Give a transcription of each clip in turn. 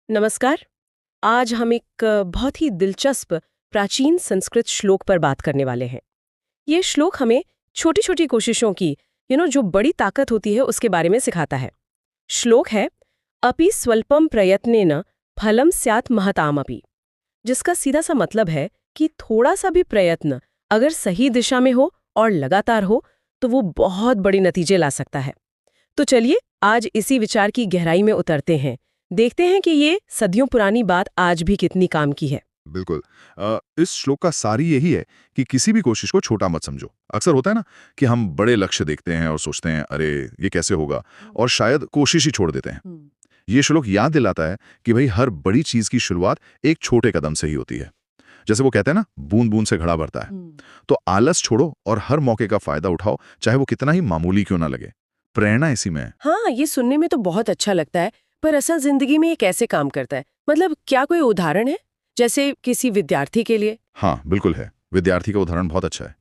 नमस्कार। आज हम एक बहुत ही दिलचस्प प्राचीन संस्कृत श्लोक पर बात करने वाले हैं। ये श्लोक हमें छोटी छोटी कोशिशों की जो बड़ी ताकत होती है उसके बारे में सिखाता है। श्लोक है अपि स्वल्पम प्रयत्नेन फलम स्यात् महतामपि, जिसका सीधा सा मतलब है कि थोड़ा सा भी प्रयत्न अगर सही दिशा में हो और लगातार हो तो वो बहुत बड़ी नतीजे ला सकता है। तो चलिए आज इसी विचार की गहराई में उतरते हैं, देखते हैं कि ये सदियों पुरानी बात आज भी कितनी काम की है। बिल्कुल। इस श्लोक का सार यही है कि किसी भी कोशिश को छोटा मत समझो। अक्सर होता है ना कि हम बड़े लक्ष्य देखते हैं और सोचते हैं अरे ये कैसे होगा, और शायद कोशिश ही छोड़ देते हैं। ये श्लोक याद दिलाता है कि भाई हर बड़ी चीज की शुरुआत एक छोटे कदम से ही होती है। जैसे वो कहते हैं ना, बूंद बूंद से घड़ा भरता है। तो आलस छोड़ो और हर मौके का फायदा उठाओ, चाहे वो कितना ही मामूली क्यों ना लगे। प्रेरणा इसी में है। हाँ, ये सुनने में तो बहुत अच्छा लगता है, पर असल जिंदगी में ये कैसे काम करता है? मतलब क्या कोई उदाहरण है, जैसे किसी विद्यार्थी के लिए? हाँ बिल्कुल है। विद्यार्थी का उदाहरण बहुत अच्छा है।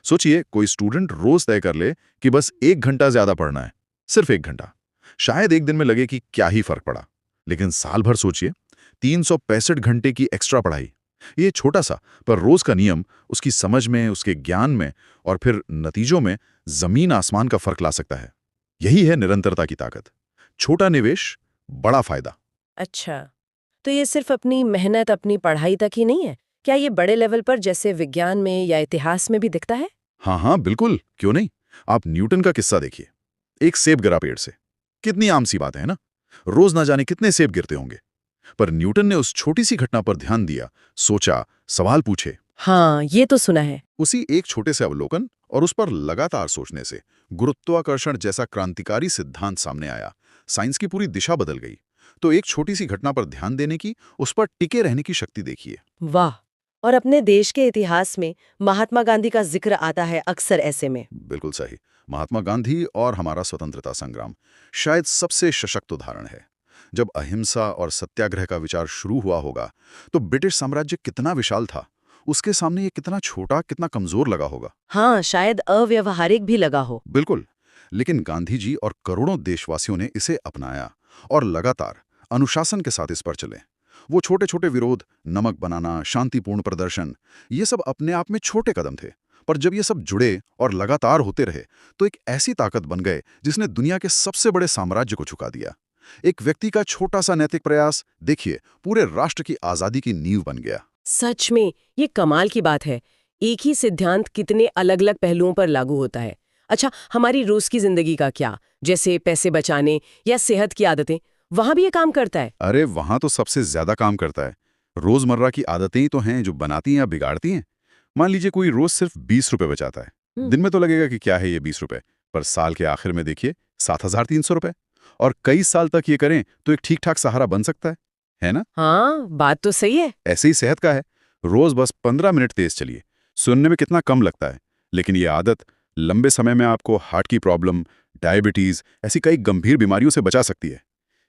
सोचिए कोई स्टूडेंट रोज तय कर ले कि बस 1 घंटा ज्यादा पढ़ना है, सिर्फ 1 घंटा। शायद एक दिन में लगे कि क्या ही फर्क पड़ा, लेकिन साल भर सोचिए, 365 घंटे की एक्स्ट्रा पढ़ाई। ये छोटा सा पर रोज का नियम उसकी समझ में, उसके ज्ञान में और फिर नतीजों में जमीन आसमान का फर्क ला सकता है। यही है निरंतरता की ताकत। छोटा निवेश, बड़ा फायदा। अच्छा, तो ये सिर्फ अपनी मेहनत, अपनी पढ़ाई तक ही नहीं है? क्या ये बड़े लेवल पर जैसे विज्ञान में या इतिहास में भी दिखता है? हाँ हाँ बिल्कुल, क्यों नहीं। आप न्यूटन का किस्सा देखिए। एक सेब गिरा पेड़ से, कितनी आम सी बात है ना। रोज ना जाने कितने सेब गिरते होंगे, पर न्यूटन ने उस छोटी सी घटना पर ध्यान दिया, सोचा, सवाल पूछे। हाँ, ये तो सुना है। उसी एक छोटे से अवलोकन और उस पर लगातार सोचने से गुरुत्वाकर्षण जैसा क्रांतिकारी सिद्धांत सामने आया। साइंस की पूरी दिशा बदल गई। तो एक छोटी सी घटना पर ध्यान देने की, उस पर टिके रहने की शक्ति देखिए। वाह। और अपने देश के इतिहास में महात्मा गांधी का जिक्र आता है अक्सर ऐसे में। बिल्कुल सही। महात्मा गांधी और हमारा स्वतंत्रता संग्राम शायद सबसे सशक्त उदाहरण है। जब अहिंसा और सत्याग्रह का विचार शुरू हुआ होगा, तो ब्रिटिश साम्राज्य कितना विशाल था, उसके सामने ये कितना छोटा, कितना कमजोर लगा होगा। हाँ, शायद अव्यवहारिक भी लगा हो। बिल्कुल। लेकिन गांधी जी और करोड़ों देशवासियों ने इसे अपनाया और लगातार अनुशासन के साथ इस पर चले। वो छोटे छोटे विरोध, नमक बनाना, शांतिपूर्ण प्रदर्शन, ये सब अपने आप में छोटे कदम थे, पर जब ये सब जुड़े और लगातार होते रहे तो एक ऐसी ताकत बन गए जिसने दुनिया के सबसे बड़े साम्राज्य को झुका दिया। एक व्यक्ति का छोटा सा नैतिक प्रयास, देखिए, पूरे राष्ट्र की आजादी की नींव बन गया। सच में ये कमाल की बात है। एक ही सिद्धांत कितने अलग अलग पहलुओं पर लागू होता है। अच्छा, हमारी रोज की जिंदगी का क्या, जैसे पैसे बचाने या सेहत की आदतें, वहां भी ये काम करता है? अरे वहां तो सबसे ज्यादा काम करता है। रोजमर्रा की आदतें ही तो हैं जो बनाती हैं या बिगाड़ती हैं। मान लीजिए कोई रोज सिर्फ 20 रुपए बचाता है। हम्म। दिन में तो लगेगा कि क्या है ये 20 रुपए, पर साल के आखिर में देखिए 7,300 रुपए। और कई साल तक ये करें तो एक ठीक ठाक सहारा बन सकता है ना। हाँ, बात तो सही है। ऐसे ही सेहत का है। रोज बस 15 मिनट तेज चलिए। सुनने में कितना कम लगता है, लेकिन ये आदत लंबे समय में आपको हार्ट की प्रॉब्लम, डायबिटीज, ऐसी कई गंभीर बीमारियों से बचा सकती है।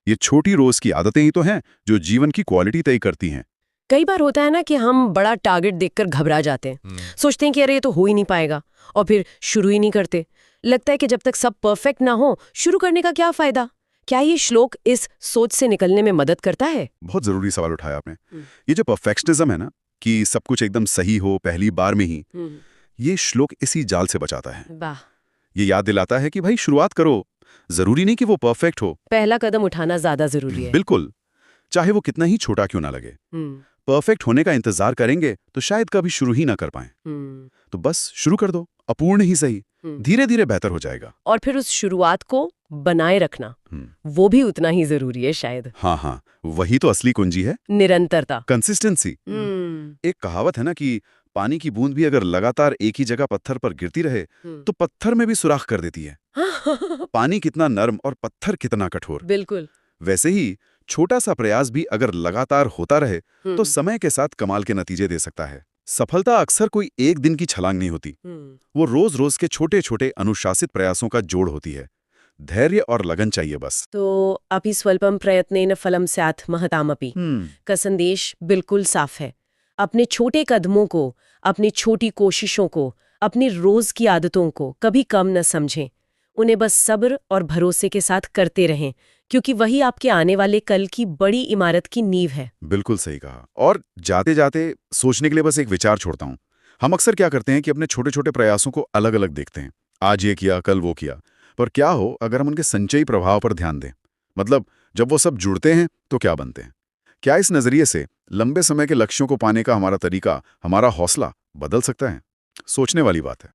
ये छोटी रोज की आदतें ही तो हैं जो जीवन की क्वालिटी तय करती हैं। कई बार होता है ना कि हम बड़ा टारगेट देखकर घबरा जाते हैं। सोचते हैं कि अरे ये तो हो ही नहीं पाएगा, और फिर शुरू ही नहीं करते। लगता है कि जब तक सब परफेक्ट ना हो, शुरू करने का क्या फायदा? क्या ये श्लोक इस सोच से निकलने में मदद करता है? बहुत जरूरी सवाल उठाया आपने। ये जो परफेक्शनिज्म है ना, कि सब कुछ एकदम सही हो पहली बार में ही, ये श्लोक इसी जाल से बचाता है। वाह। ये याद दिलाता है कि भाई शुरुआत करो, जरूरी नहीं कि वो परफेक्ट हो। पहला कदम उठाना ज्यादा जरूरी है। बिल्कुल, चाहे वो कितना ही छोटा क्यों ना लगे। परफेक्ट होने का इंतजार करेंगे तो शायद कभी शुरू ही ना कर पाए। तो बस शुरू कर दो, अपूर्ण ही सही, धीरे धीरे बेहतर हो जाएगा। और फिर उस शुरुआत को बनाए रखना, वो भी उतना ही जरूरी है शायद। हाँ हाँ, वही तो असली कुंजी है। निरंतरता। कंसिस्टेंसी। एक कहावत है ना कि पानी की बूंद भी अगर लगातार एक ही जगह पत्थर पर गिरती रहे तो पत्थर में भी सुराख कर देती है। पानी कितना नर्म और पत्थर कितना कठोर। बिल्कुल। वैसे ही छोटा सा प्रयास भी अगर लगातार होता रहे तो समय के साथ कमाल के नतीजे दे सकता है। सफलता अक्सर कोई एक दिन की छलांग नहीं होती, वो रोज रोज के छोटे छोटे अनुशासित प्रयासों का जोड़ होती है। धैर्य और लगन चाहिए बस। तो अपि स्वल्पम प्रयत्नेन फलम स्यात् महतामपि का संदेश बिल्कुल साफ है। अपने छोटे कदमों को, अपनी छोटी कोशिशों को, अपनी रोज की आदतों को कभी कम न समझें। उन्हें बस सब्र और भरोसे के साथ करते रहें, क्योंकि वही आपके आने वाले कल की बड़ी इमारत की नींव है। बिल्कुल सही कहा। और जाते जाते सोचने के लिए बस एक विचार छोड़ता हूँ। हम अक्सर क्या करते हैं कि अपने छोटे छोटे प्रयासों को अलग अलग देखते हैं। आज ये किया, कल वो किया। पर क्या हो अगर हम उनके संचयी प्रभाव पर ध्यान दें? मतलब जब वो सब जुड़ते हैं तो क्या बनते हैं? क्या इस नजरिए से लंबे समय के लक्ष्यों को पाने का हमारा तरीका, हमारा हौसला बदल सकता है? सोचने वाली बात है।